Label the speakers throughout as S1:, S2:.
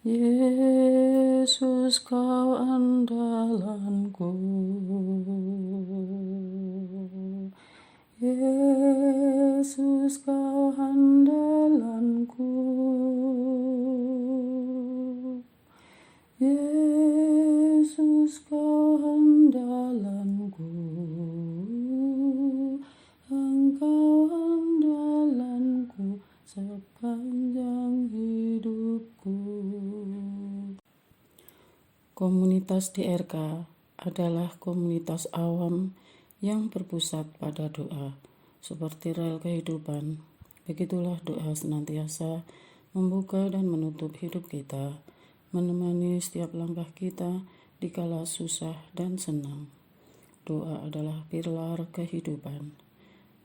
S1: Yesus, kau andalanku. Yesus, kau andalanku. Yesus, kau andalanku. Engkau andalanku sepanjang hidupku. Komunitas DRK adalah komunitas awam yang berpusat pada doa, seperti rel kehidupan. Begitulah doa senantiasa membuka dan menutup hidup kita, menemani setiap langkah kita di kala susah dan senang. Doa adalah pilar kehidupan.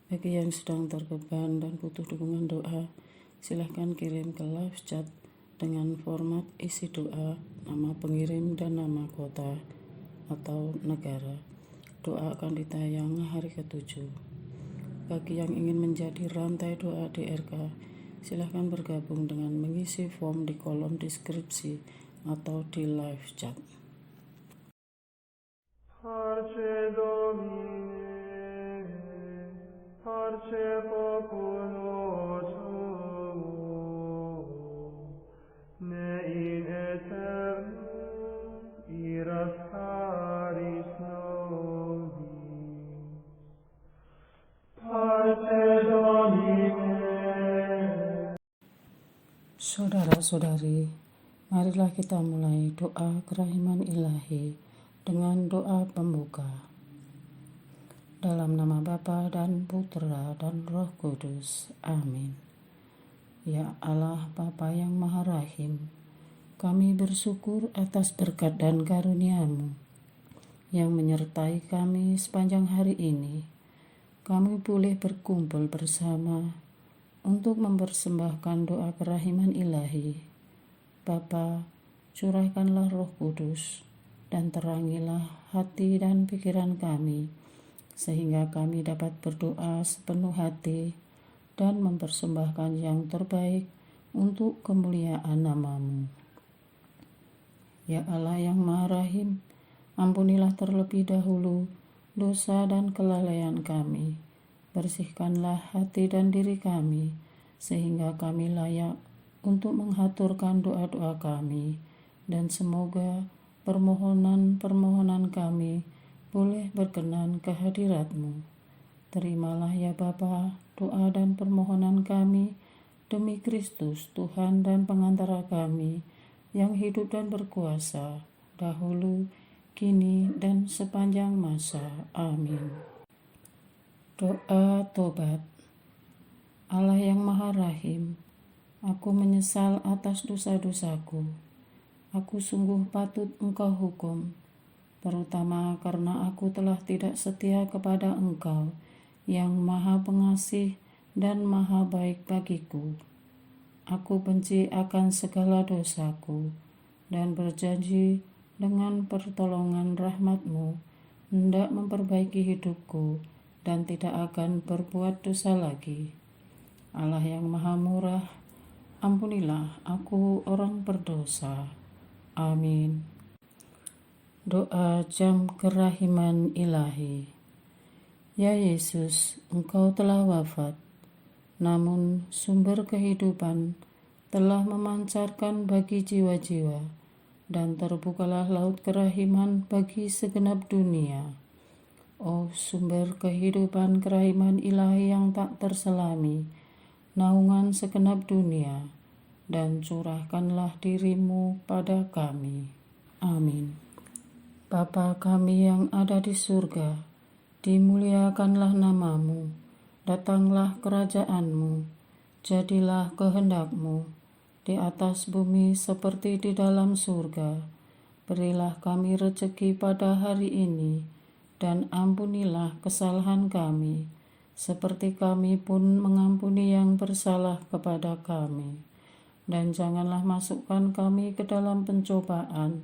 S1: Bagi yang sedang terbeban dan butuh dukungan doa, silahkan kirim ke live chat dengan format isi doa, nama pengirim dan nama kota atau negara. Doa akan ditayang hari ke-7. Bagi yang ingin menjadi rantai doa DRK, silahkan bergabung dengan mengisi form di kolom deskripsi atau di live chat.
S2: Parce Domine, parce populo tuo, ne in aeternum iras caris nobis. Parce Domine.
S1: Saudara-saudari, marilah kita mulai doa kerahiman ilahi dengan doa pembuka. Dalam nama Bapa dan Putra dan Roh Kudus. Amin. Ya Allah Bapa yang Maha Rahim, kami bersyukur atas berkat dan karunia-Mu yang menyertai kami sepanjang hari ini. Kami boleh berkumpul bersama untuk mempersembahkan doa kerahiman ilahi. Bapa, curahkanlah Roh Kudus dan terangilah hati dan pikiran kami, sehingga kami dapat berdoa sepenuh hati dan mempersembahkan yang terbaik untuk kemuliaan nama-Mu. Ya Allah yang Maha Rahim, ampunilah terlebih dahulu dosa dan kelalaian kami. Bersihkanlah hati dan diri kami, sehingga kami layak untuk menghaturkan doa-doa kami, dan semoga permohonan-permohonan kami boleh berkenan ke hadirat-Mu. Terimalah ya Bapa doa dan permohonan kami demi Kristus, Tuhan dan pengantara kami, yang hidup dan berkuasa, dahulu, kini, dan sepanjang masa. Amin. Doa tobat. Allah yang Maha Rahim, aku menyesal atas dosa-dosaku. Aku sungguh patut Engkau hukum, terutama karena aku telah tidak setia kepada Engkau yang Maha Pengasih dan Maha Baik bagiku. Aku benci akan segala dosaku dan berjanji dengan pertolongan rahmat-Mu hendak memperbaiki hidupku dan tidak akan berbuat dosa lagi. Allah yang Maha Murah, ampunilah aku orang berdosa. Amin. Doa jam kerahiman ilahi. Ya Yesus, Engkau telah wafat, namun sumber kehidupan telah memancarkan bagi jiwa-jiwa, dan terbukalah laut kerahiman bagi segenap dunia. Oh sumber kehidupan kerahiman ilahi yang tak terselami, naungan segenap dunia, dan curahkanlah diri-Mu pada kami. Amin. Bapa kami yang ada di surga, dimuliakanlah nama-Mu, datanglah kerajaan-Mu, jadilah kehendak-Mu di atas bumi seperti di dalam surga. Berilah kami rezeki pada hari ini, dan ampunilah kesalahan kami, seperti kami pun mengampuni yang bersalah kepada kami. Dan janganlah masukkan kami ke dalam pencobaan,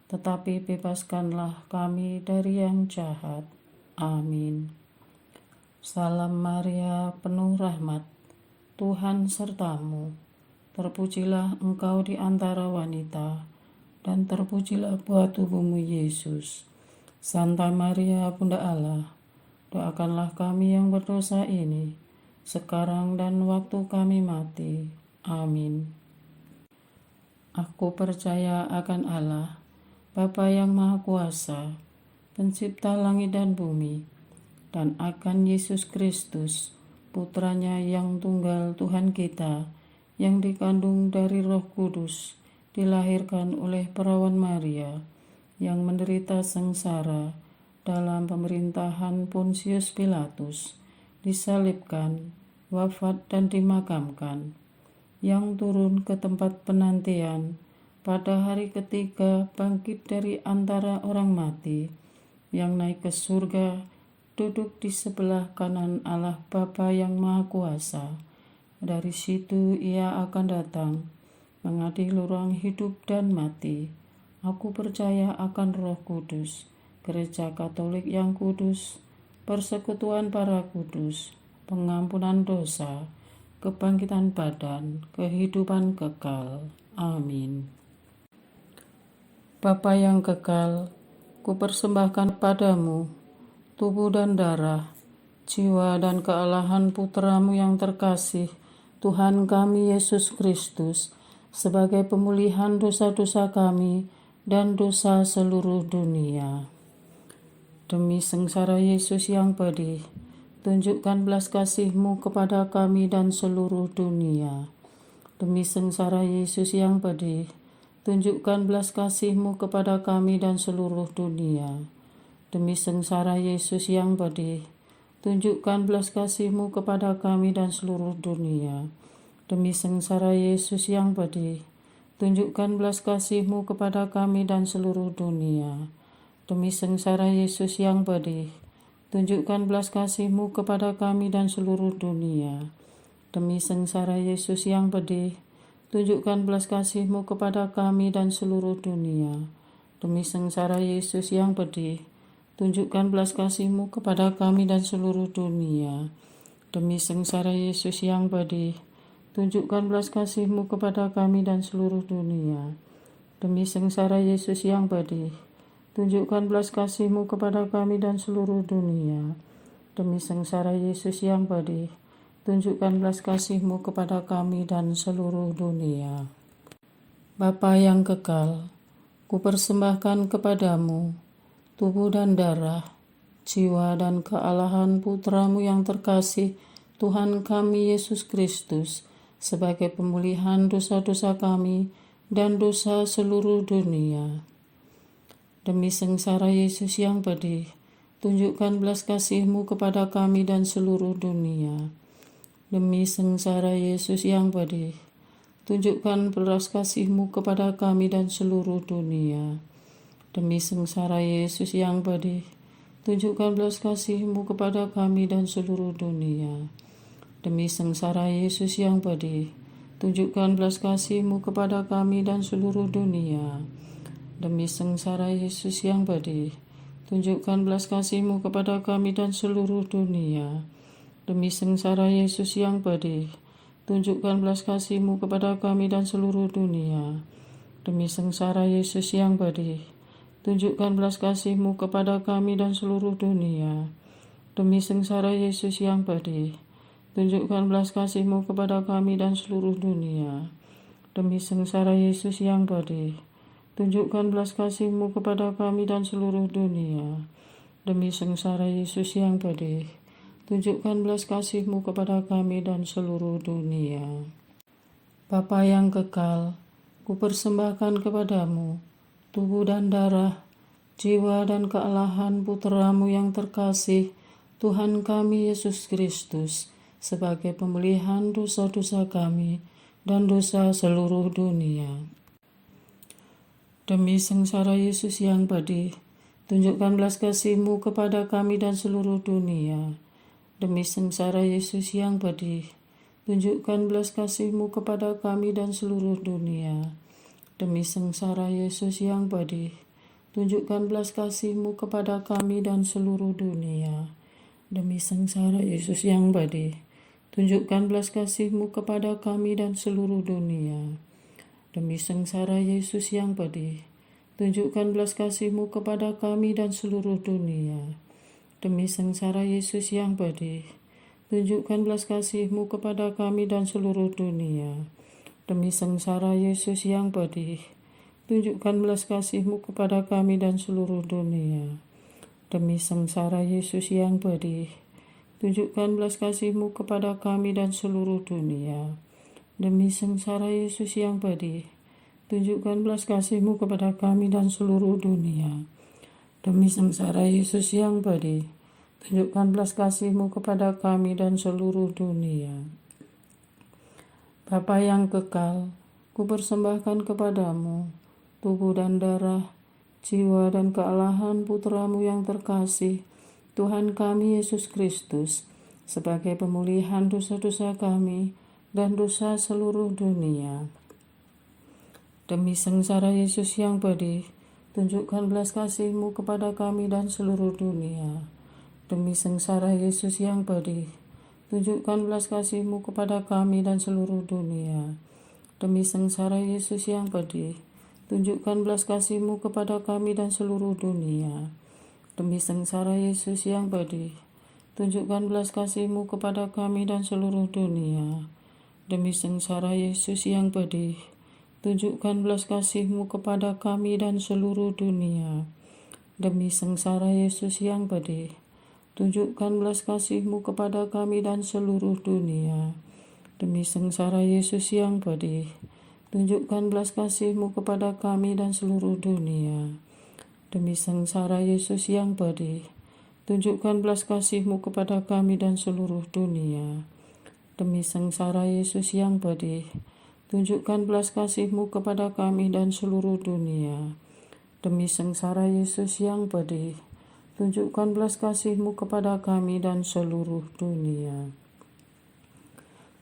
S1: tetapi bebaskanlah kami dari yang jahat. Amin. Salam Maria, penuh rahmat, Tuhan sertamu. terpujilah Engkau di antara wanita, dan terpujilah buah tubuhmu Yesus. Santa Maria, Bunda Allah, doakanlah kami yang berdosa ini, sekarang dan waktu kami mati. Amin. Aku percaya akan Allah, Bapa yang Maha Kuasa, Pencipta langit dan bumi, dan akan Yesus Kristus, Putranya yang tunggal Tuhan kita, yang dikandung dari Roh Kudus, dilahirkan oleh perawan Maria, yang menderita sengsara dalam pemerintahan Pontius Pilatus, disalibkan, wafat dan dimakamkan, yang turun ke tempat penantian, pada hari ketiga bangkit dari antara orang mati, yang naik ke surga, duduk di sebelah kanan Allah Bapa yang Maha Kuasa. Dari situ ia akan datang, mengadili orang hidup dan mati. Aku percaya akan Roh Kudus, Gereja Katolik yang kudus, persekutuan para kudus, pengampunan dosa, kebangkitan badan, kehidupan kekal. Amin. Bapa yang kekal, kupersembahkan padamu tubuh dan darah, jiwa dan kealahan Putramu yang terkasih, Tuhan kami Yesus Kristus, sebagai pemulihan dosa-dosa kami dan dosa seluruh dunia. Demi sengsara Yesus yang pedih, tunjukkan belas kasih-Mu kepada kami dan seluruh dunia. Demi sengsara Yesus yang pedih, tunjukkan belas kasih-Mu kepada kami dan seluruh dunia. Demi sengsara Yesus yang pedih, tunjukkan belas kasih-Mu kepada kami dan seluruh dunia. Demi sengsara Yesus yang pedih, tunjukkan belas kasih-Mu kepada kami dan seluruh dunia. Demi sengsara Yesus yang pedih, tunjukkan belas kasih-Mu kepada kami dan seluruh dunia. Demi sengsara Yesus yang pedih, tunjukkan belas kasih-Mu kepada kami dan seluruh dunia. Demi sengsara Yesus yang pedih, tunjukkan belas kasih-Mu kepada kami dan seluruh dunia. Demi sengsara Yesus yang pedih, tunjukkan belas kasih-Mu kepada kami dan seluruh dunia. Demi sengsara Yesus yang pedih, tunjukkan belas kasih-Mu kepada kami dan seluruh dunia. Demi sengsara Yesus yang pedih, tunjukkan belas kasih-Mu kepada kami dan seluruh dunia. Bapa yang kekal, kupersembahkan kepadamu tubuh dan darah, jiwa dan kealahan Putramu yang terkasih, Tuhan kami Yesus Kristus, sebagai pemulihan dosa-dosa kami dan dosa seluruh dunia. Demi sengsara Yesus yang pedih, tunjukkan belas kasih-Mu kepada kami dan seluruh dunia. Demi sengsara Yesus yang pedih, tunjukkan belas kasih-Mu kepada kami dan seluruh dunia. Demi sengsara Yesus yang pedih, tunjukkan belas kasih-Mu kepada kami dan seluruh dunia. Demi sengsara Yesus yang pedih, tunjukkan belas kasih-Mu kepada kami dan seluruh dunia. Demi sengsara Yesus yang pedih, tunjukkan belas kasih-Mu kepada kami dan seluruh dunia. Demi sengsara Yesus yang pedih, tunjukkan belas kasih-Mu kepada kami dan seluruh dunia. Demi sengsara Yesus yang pedih, tunjukkan belas kasih-Mu kepada kami dan seluruh dunia. Demi sengsara Yesus yang pedih, tunjukkan belas kasih-Mu kepada kami dan seluruh dunia. Demi sengsara Yesus yang pedih, tunjukkan belas kasih-Mu kepada kami dan seluruh dunia. Demi sengsara Yesus yang pedih, tunjukkan belas kasih-Mu kepada kami dan seluruh dunia. Bapa yang kekal, kupersembahkan kepadamu tubuh dan darah, jiwa dan kealahan Putramu yang terkasih, Tuhan kami Yesus Kristus, sebagai pemulihan dosa-dosa kami dan dosa seluruh dunia. Demi sengsara Yesus yang pedih, tunjukkan belas kasih-Mu kepada kami dan seluruh dunia. Demi sengsara Yesus yang pedih, tunjukkan belas kasih-Mu kepada kami dan seluruh dunia. Demi sengsara Yesus yang pedih, tunjukkan belas kasih-Mu kepada kami dan seluruh dunia. Demi sengsara Yesus yang pedih, tunjukkan belas kasih-Mu kepada kami dan seluruh dunia. Demi sengsara Yesus yang pedih, tunjukkan belas kasih-Mu kepada kami dan seluruh dunia. Demi sengsara Yesus yang pedih, tunjukkan belas kasih-Mu kepada kami dan seluruh dunia. Demi sengsara Yesus yang pedih, tunjukkan belas kasih-Mu kepada kami dan seluruh dunia. Demi sengsara Yesus yang pedih, tunjukkan belas kasih-Mu kepada kami dan seluruh dunia. Demi sengsara Yesus yang pedih, tunjukkan belas kasih-Mu kepada kami dan seluruh dunia. Demi sengsara Yesus yang pedih, tunjukkan belas kasih-Mu kepada kami dan seluruh dunia. Bapa yang kekal, kupersembahkan kepadamu tubuh dan darah, jiwa dan kealahan Putra-Mu yang terkasih, Tuhan kami Yesus Kristus, sebagai pemulihan dosa-dosa kami dan dosa seluruh dunia. Demi sengsara Yesus yang pedih, tunjukkan belas kasih-Mu kepada kami dan seluruh dunia. Demi sengsara Yesus yang pedih, tunjukkan belas kasih-Mu kepada kami dan seluruh dunia. Demi sengsara Yesus yang pedih, tunjukkan belas kasih-Mu kepada kami dan seluruh dunia. Demi sengsara Yesus yang pedih, tunjukkan belas kasih-Mu kepada kami dan seluruh dunia. Demi sengsara Yesus yang pedih, tunjukkan belas kasih-Mu kepada kami dan seluruh dunia. Demi sengsara Yesus yang pedih, tunjukkan belas kasih-Mu kepada kami dan seluruh dunia. Demi sengsara Yesus yang pedih, tunjukkan belas kasih-Mu kepada kami dan seluruh dunia. Demi sengsara Yesus yang pedih, tunjukkan belas kasih-Mu kepada kami dan seluruh dunia. Demi sengsara Yesus yang pedih, tunjukkan belas kasih-Mu kepada kami dan seluruh dunia. Demi sengsara Yesus yang pedih, tunjukkan belas kasih-Mu kepada kami dan seluruh dunia.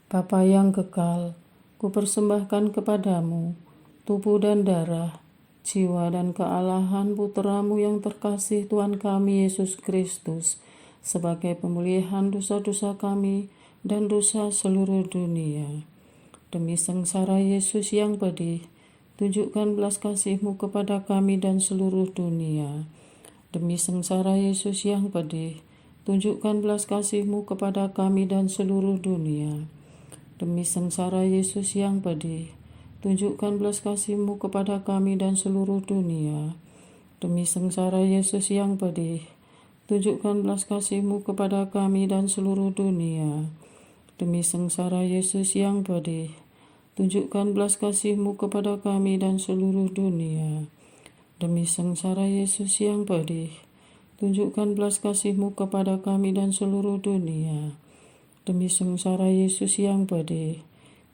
S1: Bapa yang kekal, kupersembahkan kepadamu tubuh dan darah, jiwa dan kealahan Putra-Mu yang terkasih Tuhan kami Yesus Kristus, sebagai pemulihan dosa-dosa kami dan dosa seluruh dunia. Demi sengsara Yesus yang pedih, tunjukkan belas kasih-Mu kepada kami dan seluruh dunia. Demi sengsara Yesus yang pedih, tunjukkan belas kasih-Mu kepada kami dan seluruh dunia. Demi sengsara Yesus yang pedih, tunjukkan belas kasih-Mu kepada kami dan seluruh dunia. Demi sengsara Yesus yang pedih, tunjukkan belas kasih-Mu kepada kami dan seluruh dunia. Demi sengsara Yesus yang pedih, tunjukkan belas kasih-Mu kepada kami dan seluruh dunia. Demi sengsara Yesus yang pedih, tunjukkan belas kasih-Mu kepada kami dan seluruh dunia. Demi sengsara Yesus yang pedih,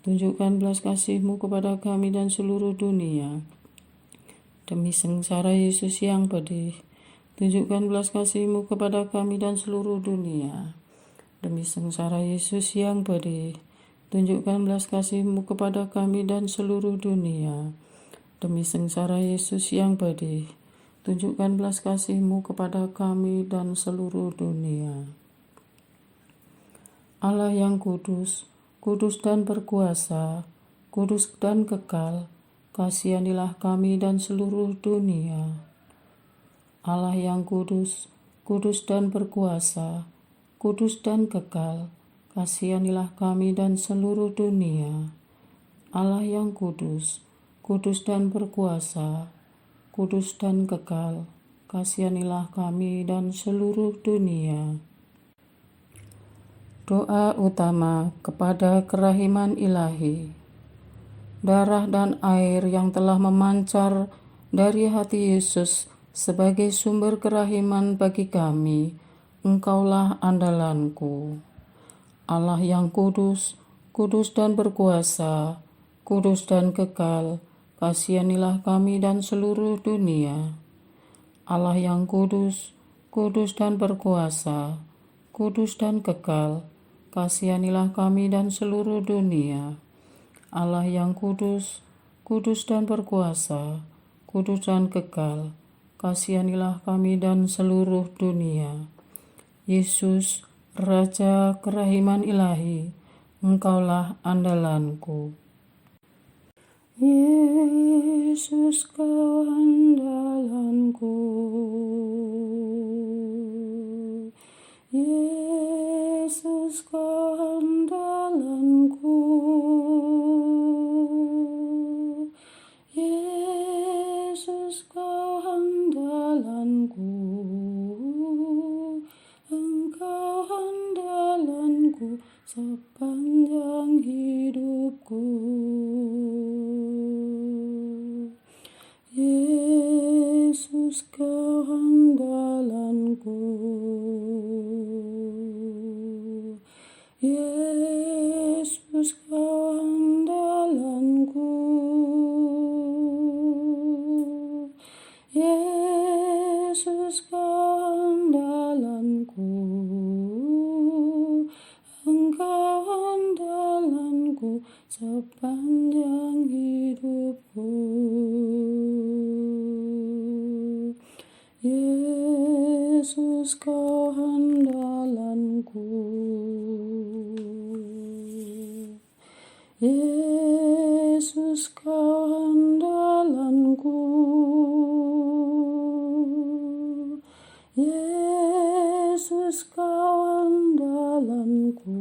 S1: tunjukkan belas kasih-Mu kepada kami dan seluruh dunia. Demi sengsara Yesus yang pedih, tunjukkan belas kasih-Mu kepada kami dan seluruh dunia. Demi sengsara Yesus yang pedih, tunjukkan belas kasih-Mu kepada kami dan seluruh dunia. Demi sengsara Yesus yang pedih, tunjukkan belas kasih-Mu kepada kami dan seluruh dunia. Allah yang kudus, kudus dan berkuasa, kudus dan kekal, kasihanilah kami dan seluruh dunia. Allah yang kudus, kudus dan berkuasa, kudus dan kekal, kasihanilah kami dan seluruh dunia. Allah yang kudus, kudus dan berkuasa, kudus dan kekal, kasihanilah kami dan seluruh dunia. Doa utama kepada kerahiman ilahi. Darah dan air yang telah memancar dari hati Yesus sebagai sumber kerahiman bagi kami, Engkaulah andalanku. Allah yang kudus, kudus dan berkuasa, kudus dan kekal, kasihanilah kami dan seluruh dunia. Allah yang kudus, kudus dan berkuasa, kudus dan kekal, kasihanilah kami dan seluruh dunia. Allah yang kudus, kudus dan berkuasa, kudus dan kekal, kasihanilah kami dan seluruh dunia. Yesus, Raja kerahiman ilahi, Engkaulah andalanku. Yesus, Kau andalanku. Yesus, Kau andalanku. Yesus, Kau andalanku. Engkau andalanku sepanjang hidupku. Yesus, Kau andalanku. Yesus, Kau andalanku. Yesus, Kau andalanku. Engkau andalanku sepanjang hidupku. Yesus, Kau andalanku. Yesus, Kau andalanku. Yesus, Kau andalanku.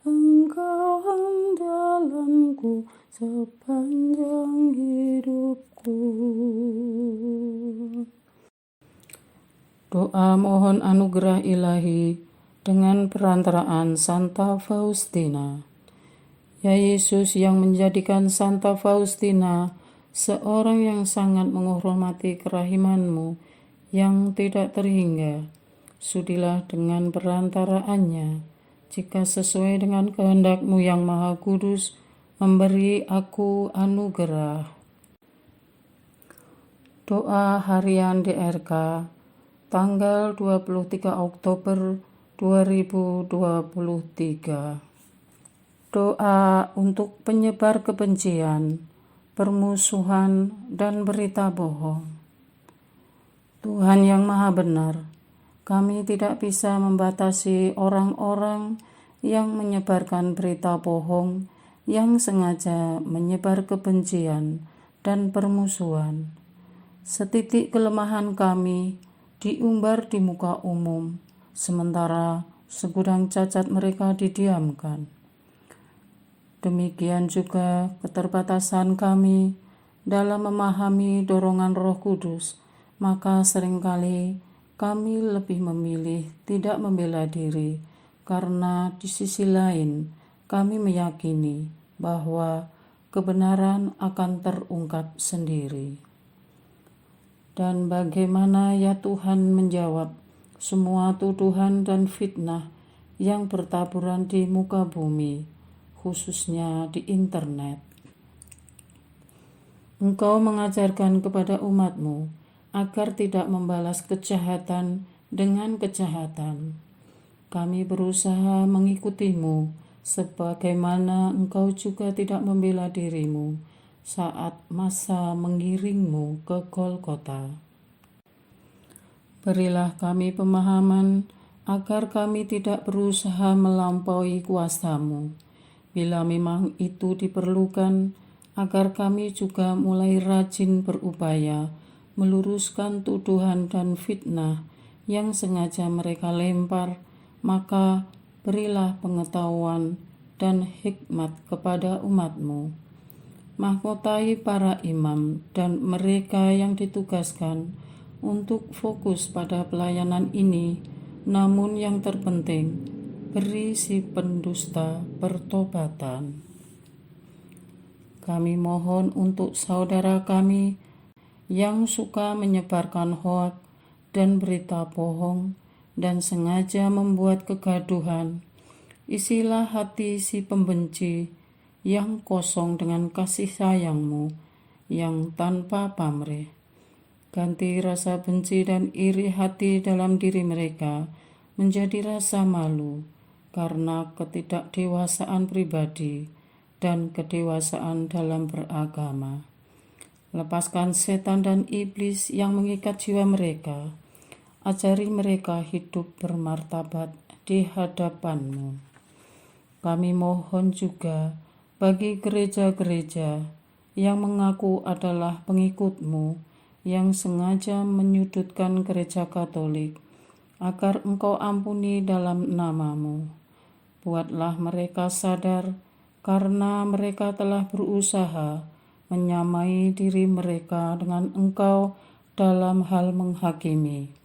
S1: Engkau andalanku sepanjang hidupku. Doa mohon anugerah ilahi dengan perantaraan Santa Faustina. Ya Yesus, yang menjadikan Santa Faustina seorang yang sangat menghormati kerahiman-Mu yang tidak terhingga, sudilah dengan perantaraannya, jika sesuai dengan kehendak-Mu yang Maha Kudus, memberi aku anugerah. Doa Harian DRK tanggal 23 Oktober 2023. Doa untuk penyebar kebencian, permusuhan, dan berita bohong. Tuhan yang Maha Benar, kami tidak bisa membatasi orang-orang yang menyebarkan berita bohong yang sengaja menyebar kebencian dan permusuhan. Setitik kelemahan kami diumbar di muka umum, sementara segudang cacat mereka didiamkan. Demikian juga keterbatasan kami dalam memahami dorongan Roh Kudus, maka seringkali kami lebih memilih tidak membela diri, karena di sisi lain kami meyakini bahwa kebenaran akan terungkap sendiri. Dan bagaimana ya Tuhan menjawab semua tuduhan dan fitnah yang bertaburan di muka bumi, khususnya di internet? Engkau mengajarkan kepada umat-Mu agar tidak membalas kejahatan dengan kejahatan. Kami berusaha mengikuti-Mu, sebagaimana Engkau juga tidak membela diri-Mu saat masa mengiring-Mu ke Golgota. Berilah kami pemahaman agar kami tidak berusaha melampaui kuasa-Mu, bila memang itu diperlukan, agar kami juga mulai rajin berupaya meluruskan tuduhan dan fitnah yang sengaja mereka lempar, maka berilah pengetahuan dan hikmat kepada umat-Mu. Mahkotai para imam dan mereka yang ditugaskan untuk fokus pada pelayanan ini, namun yang terpenting, beri si pendusta pertobatan. Kami mohon untuk saudara kami yang suka menyebarkan hoak dan berita bohong dan sengaja membuat kegaduhan. Isilah hati si pembenci yang kosong dengan kasih sayang-Mu yang tanpa pamrih. Ganti rasa benci dan iri hati dalam diri mereka menjadi rasa malu karena ketidakdewasaan pribadi dan kedewasaan dalam beragama. Lepaskan setan dan iblis yang mengikat jiwa mereka. Ajari mereka hidup bermartabat di hadapan-Mu. Kami mohon juga bagi gereja-gereja yang mengaku adalah pengikut-Mu, yang sengaja menyudutkan gereja Katolik, agar Engkau ampuni dalam nama-Mu. Buatlah mereka sadar karena mereka telah berusaha menyamai diri mereka dengan Engkau dalam hal menghakimi.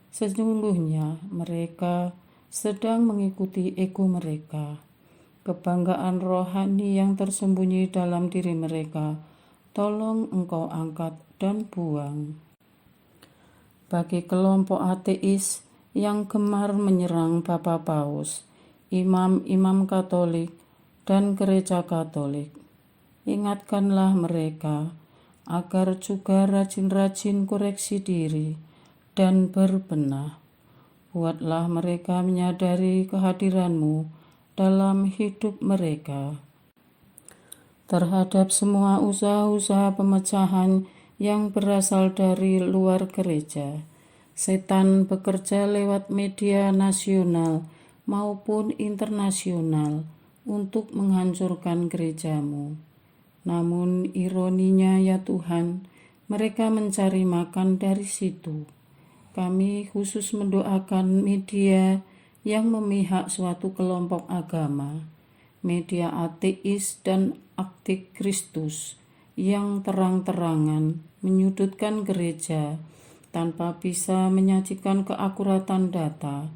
S1: Sesungguhnya mereka sedang mengikuti ego mereka. Kebanggaan rohani yang tersembunyi dalam diri mereka, tolong Engkau angkat dan buang. Bagi kelompok ateis yang gemar menyerang Bapa Paus, imam-imam Katolik, dan gereja Katolik, ingatkanlah mereka agar juga rajin-rajin koreksi diri dan berbenah. Buatlah mereka menyadari kehadiran-Mu dalam hidup mereka. Terhadap semua usaha-usaha pemecahan yang berasal dari luar gereja, setan bekerja lewat media nasional maupun internasional untuk menghancurkan gereja-Mu. Namun ironinya ya Tuhan, mereka mencari makan dari situ. Kami khusus mendoakan media yang memihak suatu kelompok agama, media ateis dan antikristus yang terang-terangan menyudutkan gereja tanpa bisa menyajikan keakuratan data,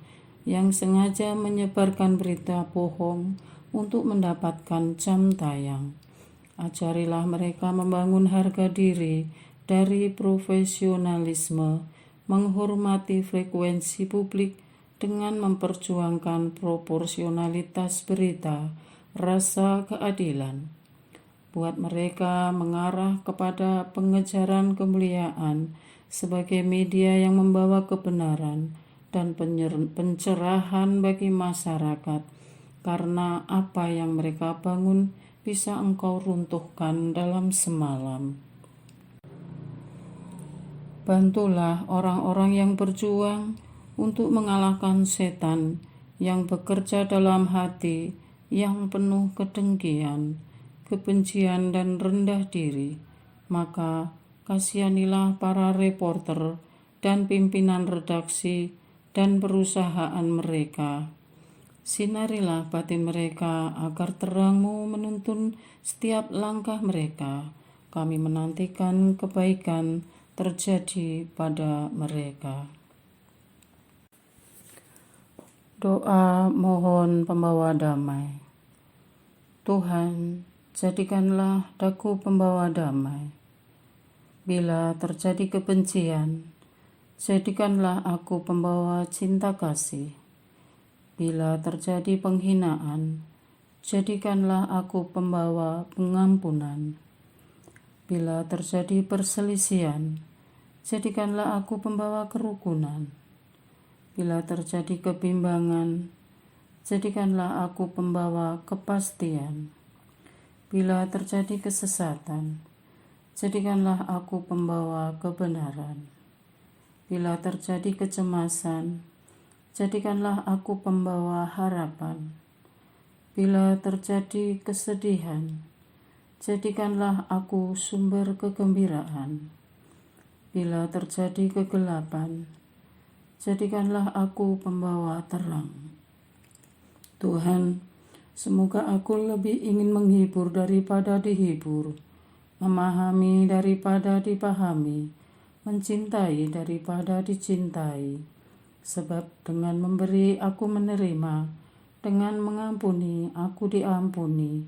S1: yang sengaja menyebarkan berita bohong untuk mendapatkan jam tayang. Ajarilah mereka membangun harga diri dari profesionalisme, menghormati frekuensi publik dengan memperjuangkan proporsionalitas berita, rasa keadilan. Buat mereka mengarah kepada pengejaran kemuliaan sebagai media yang membawa kebenaran dan pencerahan bagi masyarakat, karena apa yang mereka bangun bisa Engkau runtuhkan dalam semalam. Bantulah orang-orang yang berjuang untuk mengalahkan setan yang bekerja dalam hati yang penuh kedengkian, kebencian, dan rendah diri. Maka kasihanilah para reporter dan pimpinan redaksi dan perusahaan mereka. Sinarilah batin mereka agar terang-Mu menuntun setiap langkah mereka. Kami menantikan kebaikan terjadi pada mereka. Doa mohon pembawa damai. Tuhan, jadikanlah daku pembawa damai. Bila terjadi kebencian, jadikanlah aku pembawa cinta kasih. Bila terjadi penghinaan, jadikanlah aku pembawa pengampunan. Bila terjadi perselisihan, jadikanlah aku pembawa kerukunan. Bila terjadi kebimbangan, jadikanlah aku pembawa kepastian. Bila terjadi kesesatan, jadikanlah aku pembawa kebenaran. Bila terjadi kecemasan, jadikanlah aku pembawa harapan. Bila terjadi kesedihan, jadikanlah aku sumber kegembiraan. Bila terjadi kegelapan, jadikanlah aku pembawa terang. Tuhan, semoga aku lebih ingin menghibur daripada dihibur, memahami daripada dipahami, mencintai daripada dicintai. Sebab dengan memberi aku menerima, dengan mengampuni aku diampuni,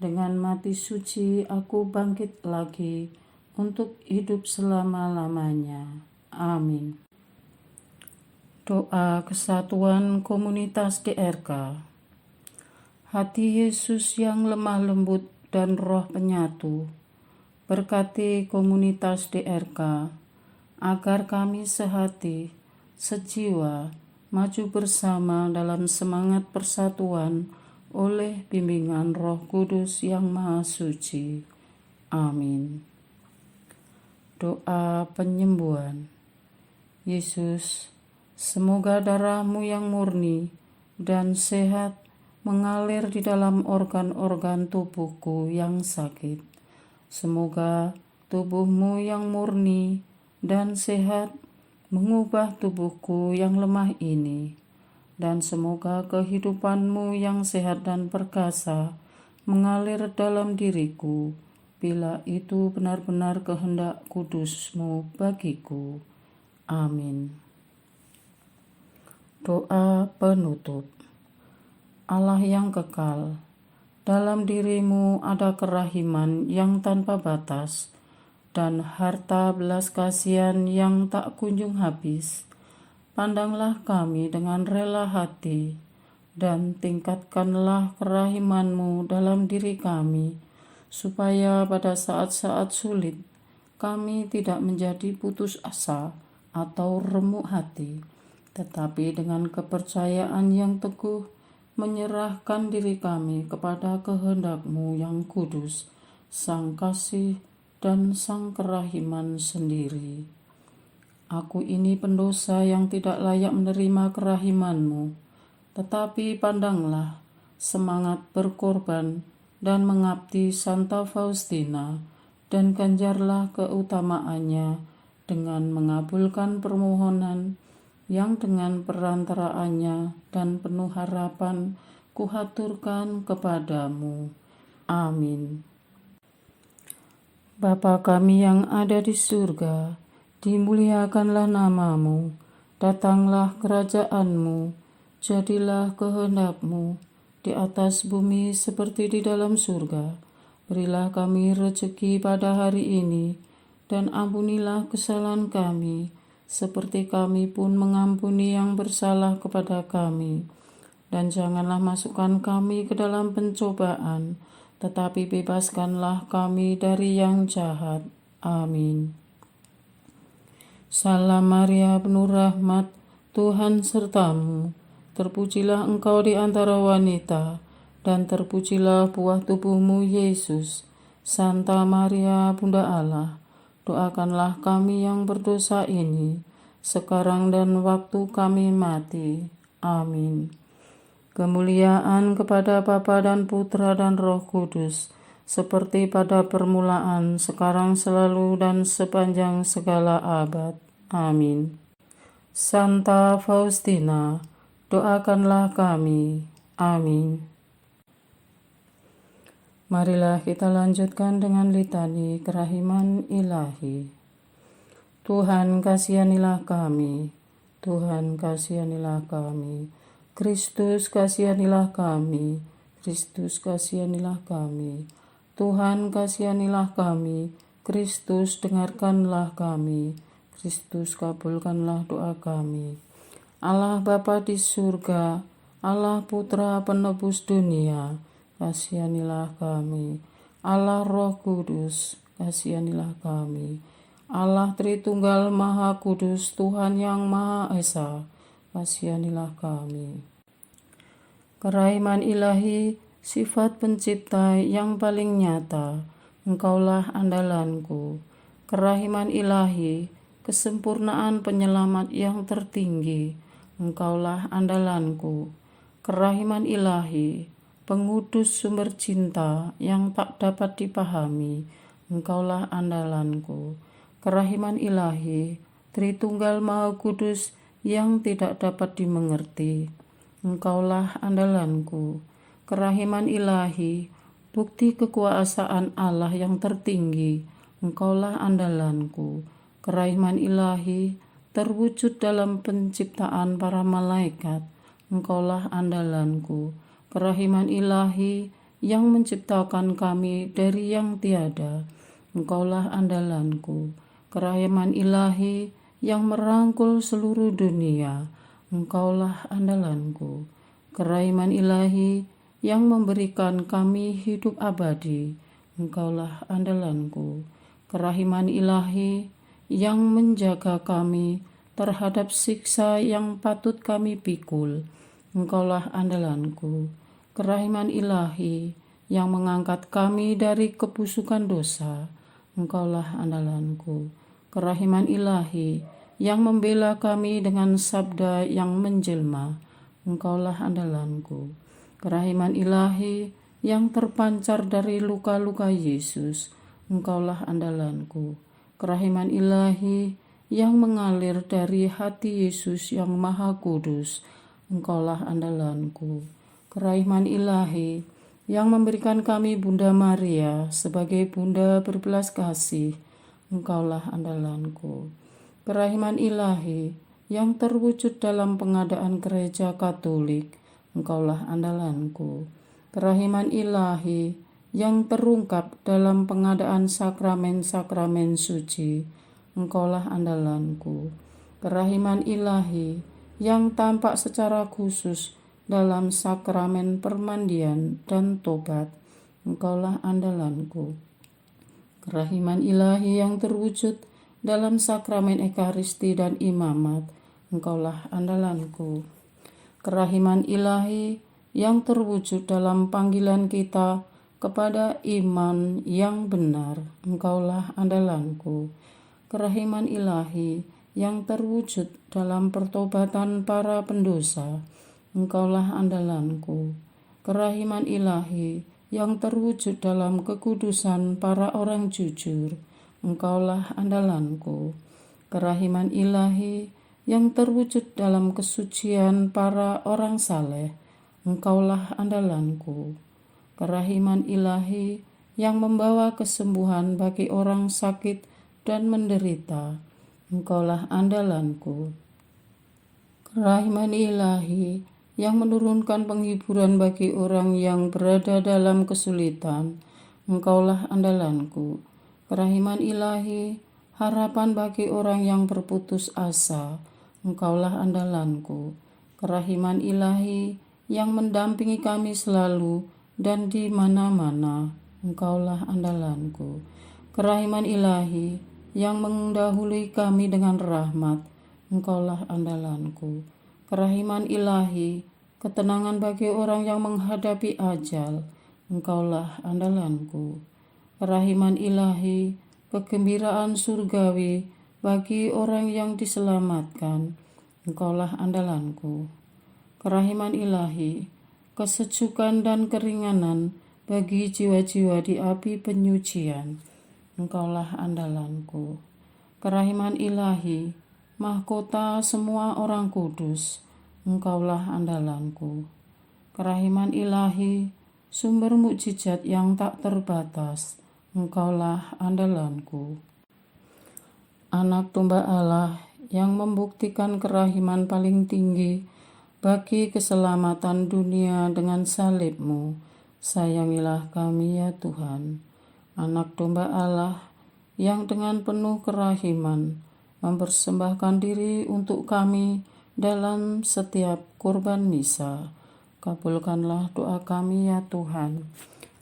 S1: dengan mati suci aku bangkit lagi untuk hidup selama-lamanya. Amin. Doa kesatuan komunitas DRK. Hati Yesus yang lemah lembut dan roh penyatu, berkati komunitas DRK, agar kami sehati, sejiwa, maju bersama dalam semangat persatuan oleh bimbingan Roh Kudus yang Maha Suci. Amin. Doa penyembuhan. Yesus, semoga darah-Mu yang murni dan sehat mengalir di dalam organ-organ tubuhku yang sakit. Semoga tubuhmu yang murni dan sehat mengubah tubuhku yang lemah ini, dan semoga kehidupanmu yang sehat dan perkasa mengalir dalam diriku, bila itu benar-benar kehendak kudusmu bagiku. Amin. Doa penutup. Allah yang kekal, dalam dirimu ada kerahiman yang tanpa batas dan harta belas kasihan yang tak kunjung habis. Pandanglah kami dengan rela hati dan tingkatkanlah kerahiman-Mu dalam diri kami, supaya pada saat-saat sulit kami tidak menjadi putus asa atau remuk hati, tetapi dengan kepercayaan yang teguh menyerahkan diri kami kepada kehendak-Mu yang kudus, Sang Kasih dan Sang Kerahiman sendiri. Aku ini pendosa yang tidak layak menerima kerahiman-Mu, tetapi pandanglah semangat berkorban dan mengabdi Santa Faustina, dan ganjarlah keutamaannya dengan mengabulkan permohonan yang dengan perantaraannya dan penuh harapan kuhaturkan kepadamu. Amin. Bapa kami yang ada di surga, dimuliakanlah nama-Mu, datanglah kerajaan-Mu, jadilah kehendak-Mu di atas bumi seperti di dalam surga. Berilah kami rezeki pada hari ini, dan ampunilah kesalahan kami, seperti kami pun mengampuni yang bersalah kepada kami. Dan janganlah masukkan kami ke dalam pencobaan, tetapi bebaskanlah kami dari yang jahat. Amin. Salam Maria, penuh rahmat, Tuhan sertamu. Terpujilah engkau di antara wanita, dan terpujilah buah tubuhmu, Yesus. Santa Maria, Bunda Allah, doakanlah kami yang berdosa ini, sekarang dan waktu kami mati. Amin. Kemuliaan kepada Bapa dan Putra dan Roh Kudus, seperti pada permulaan, sekarang, selalu, dan sepanjang segala abad. Amin. Santa Faustina, doakanlah kami. Amin. Marilah kita lanjutkan dengan litani kerahiman ilahi. Tuhan kasihanilah kami, Tuhan kasihanilah kami, Kristus kasihanilah kami, Kristus kasihanilah kami, Tuhan kasihanilah kami, Kristus dengarkanlah kami, Kristus kabulkanlah doa kami. Allah Bapa di surga, Allah Putra penebus dunia, kasihanilah kami. Allah Roh Kudus, kasihanilah kami. Allah Tritunggal Maha Kudus, Tuhan yang Maha Esa, kasihanilah kami. Kerahiman ilahi, sifat pencipta yang paling nyata, Engkaulah andalanku. Kerahiman ilahi, kesempurnaan penyelamat yang tertinggi, Engkaulah andalanku. Kerahiman ilahi, pengudus sumber cinta yang tak dapat dipahami, Engkaulah andalanku. Kerahiman ilahi, Tritunggal Maha Kudus yang tidak dapat dimengerti, Engkaulah andalanku. Kerahiman ilahi, bukti kekuasaan Allah yang tertinggi, Engkaulah andalanku. Kerahiman ilahi, terwujud dalam penciptaan para malaikat, Engkaulah andalanku. Kerahiman ilahi yang menciptakan kami dari yang tiada, Engkaulah andalanku. Kerahiman ilahi yang merangkul seluruh dunia, Engkaulah andalanku. Kerahiman ilahi yang memberikan kami hidup abadi, Engkaulah andalanku. Kerahiman ilahi yang menjaga kami terhadap siksa yang patut kami pikul, Engkaulah andalanku. Kerahiman ilahi yang mengangkat kami dari kebusukan dosa, Engkaulah andalanku. Kerahiman ilahi yang membela kami dengan sabda yang menjelma, Engkaulah andalanku. Kerahiman ilahi yang terpancar dari luka-luka Yesus, Engkaulah andalanku. Kerahiman ilahi yang mengalir dari hati Yesus yang maha kudus, Engkaulah andalanku. Kerahiman ilahi yang memberikan kami Bunda Maria sebagai Bunda berbelas kasih, Engkaulah andalanku. Kerahiman ilahi yang terwujud dalam pengadaan gereja Katolik, Engkaulah andalanku. Kerahiman ilahi yang terungkap dalam pengadaan sakramen-sakramen suci, Engkaulah andalanku. Kerahiman ilahi yang tampak secara khusus dalam sakramen permandian dan tobat, Engkaulah andalanku. Kerahiman ilahi yang terwujud dalam sakramen ekaristi dan imamat, Engkaulah andalanku. Kerahiman ilahi yang terwujud dalam panggilan kita kepada iman yang benar, Engkaulah andalanku. Kerahiman ilahi yang terwujud dalam pertobatan para pendosa, Engkaulah andalanku. Kerahiman ilahi yang terwujud dalam kekudusan para orang jujur, Engkaulah andalanku. Kerahiman ilahi yang terwujud dalam kesucian para orang saleh, Engkaulah andalanku. Kerahiman ilahi yang membawa kesembuhan bagi orang sakit dan menderita, Engkaulah andalanku. Kerahiman ilahi yang menurunkan penghiburan bagi orang yang berada dalam kesulitan, Engkaulah andalanku. Kerahiman ilahi, harapan bagi orang yang berputus asa, Engkaulah andalanku. Kerahiman ilahi yang mendampingi kami selalu dan di mana-mana, Engkaulah andalanku. Kerahiman ilahi yang mendahului kami dengan rahmat, Engkaulah andalanku. Kerahiman ilahi, ketenangan bagi orang yang menghadapi ajal, Engkaulah andalanku. Kerahiman ilahi, kegembiraan surgawi bagi orang yang diselamatkan, Engkaulah andalanku. Kerahiman ilahi, kesejukan dan keringanan bagi jiwa-jiwa di api penyucian, Engkaulah andalanku. Kerahiman ilahi, mahkota semua orang kudus, Engkaulah andalanku. Kerahiman ilahi, sumber mukjizat yang tak terbatas, Engkaulah andalanku. Anak domba Allah yang membuktikan kerahiman paling tinggi bagi keselamatan dunia dengan salib-Mu, sayangilah kami ya Tuhan. Anak domba Allah yang dengan penuh kerahiman mempersembahkan diri untuk kami dalam setiap kurban misa. Kabulkanlah doa kami ya Tuhan.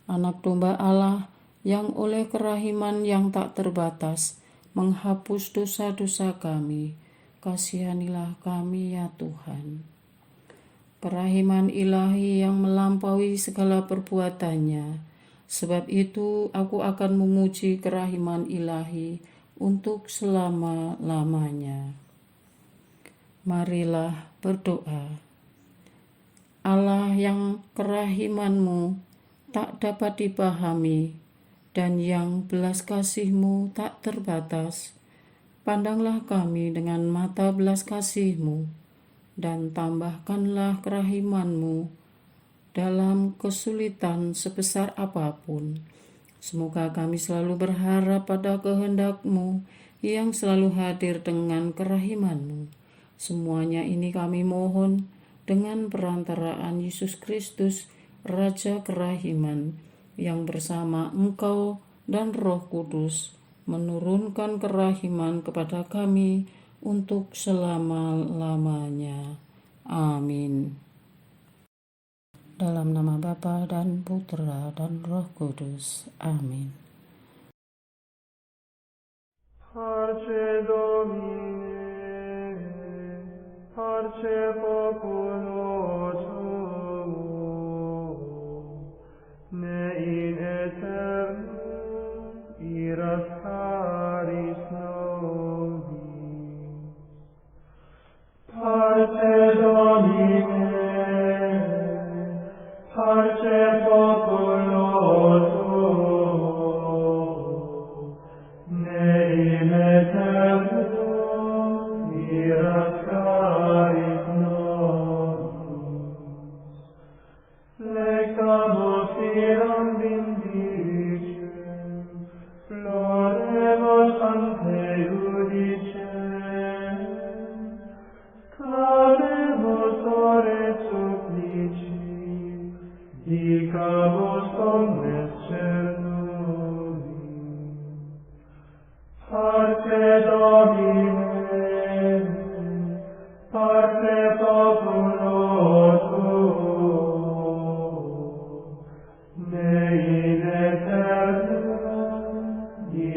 S1: Anak domba Allah yang oleh kerahiman yang tak terbatas menghapus dosa-dosa kami, kasihanilah kami ya Tuhan. Kerahiman ilahi yang melampaui segala perbuatannya, sebab itu aku akan memuji kerahiman ilahi untuk selama-lamanya. Marilah berdoa. Allah yang kerahiman-Mu tak dapat dipahami dan yang belas kasih-Mu tak terbatas, pandanglah kami dengan mata belas kasih-Mu dan tambahkanlah kerahiman-Mu dalam kesulitan sebesar apapun. Semoga kami selalu berharap pada kehendak-Mu yang selalu hadir dengan kerahiman-Mu. Semuanya ini kami mohon dengan perantaraan Yesus Kristus, Raja kerahiman, yang bersama Engkau dan Roh Kudus menurunkan kerahiman kepada kami untuk selama-lamanya. Amin. Dalam nama Bapa dan Putra dan Roh Kudus. Amin.
S2: Parce Domine, parce populo tuo, ne in aeternum iras caris nobis. Parce Domine,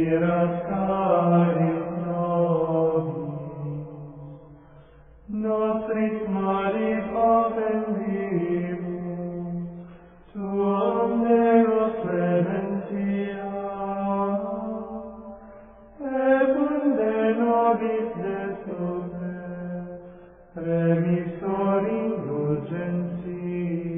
S2: miras caris nobis, nostris malis offendimus, tuam Deus clementia, et unde nobis desume, remissor indulgentiae.